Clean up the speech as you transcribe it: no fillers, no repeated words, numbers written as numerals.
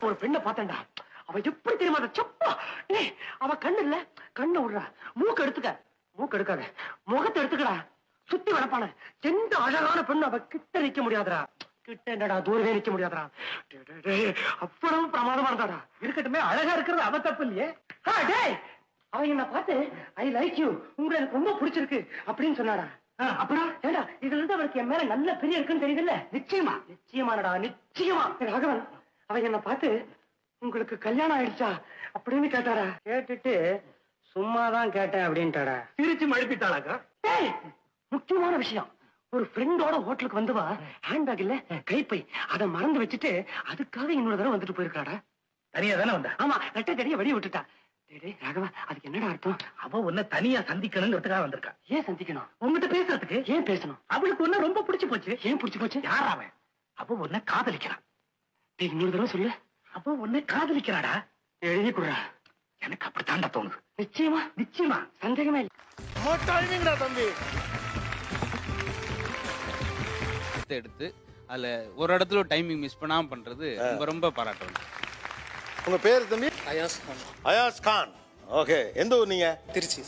ஒரு பெண்ணை பார்த்தேன்டா. அவ எப்படி தெரியுமா அந்த சப்பா, டேய் அவ கண்ணு இல்ல, கண்ணை விடுறா, மூக்கு எடுத்துக்க, மூக்கு எடுக்காத, முகத்தை எடுத்துக்கடா, சுத்தி வளப்பான எந்த அழகான பெண்ணு அவ கிட்ட நிக்க முடியாதுடா. கிட்ட என்னடா தூரவே நிக்க முடியாதுடா. அவ்வளவு பிரமாதமா இருந்தாடா. இருக்கட்டுமே, அழகா இருக்கிறது அவ தப்பு இல்லையே. டேய் அவ என்ன பார்த்து ஐ லைக் யூ, உங்களை எனக்கு ரொம்ப பிடிச்சிருக்கு அப்படின்னு சொன்னாடா. அப்புறம் ஏடா இதுல இருந்து அவருக்கு என் மேல நல்ல பெரிய இருக்குன்னு தெரியுதுல்ல? நிச்சயமா நிச்சயமானடா, நிச்சயமா. ராகவன் அவ என்ன பார்த்து உங்களுக்கு கல்யாணம் ஆயிடுச்சா அப்படின்னு கேட்டாரா. கேட்டுட்டு சும்மாதான் கேட்டேன் அப்படின்ட்டாடா. திருச்சி மழுப்பிட்டாளாக்கா? டேய் முக்கியமான விஷயம், ஒரு ஃப்ரெண்டோட ஹோட்டலுக்கு வந்துவா, ஹேண்ட்பேக் இல்ல கைப்பை, அதை மறந்து வச்சுட்டு அதுக்காக இன்னொரு தடவை வந்துட்டு போயிருக்காடா. தனியா தானே வந்தா? ஆமா, ரெட்டை தடிய வெடி விட்டுட்டா. ராகவா அதுக்கு என்னடா அர்த்தம்? அவ உன்னை தனியா சந்திக்கணுங்கிறதுக்காக வந்திருக்கா. ஏன் சந்திக்கணும்? உங்ககிட்ட பேசுறதுக்கு. ஏன் பேசணும்? அவளுக்கு உன்ன ரொம்ப பிடிச்சு போச்சு. ஏன் பிடிச்சு போச்சு? யார் அவன்? அவ உன்னை காதலிக்கிறான். இன்னொரு தடவை சொல்லு. அவ உன்னை காதலிக்கிறாடா. எழுதி கொடுறா. எனக்கு அப்படித்தாண்டா தோணுது. நிச்சயமா நிச்சயமா, சந்தேகமே இல்லை. தம்பி எடுத்து அதுல ஒரு இடத்துல டைமிங் மிஸ் பண்ணாம பண்றது ரொம்ப ரொம்ப பாராட்டுறேன். உங்க பேர் தம்பி? அயாஸ் கான். அயாஸ் கான். ஓகே, எந்த ஊர் நீங்க? திருச்சி.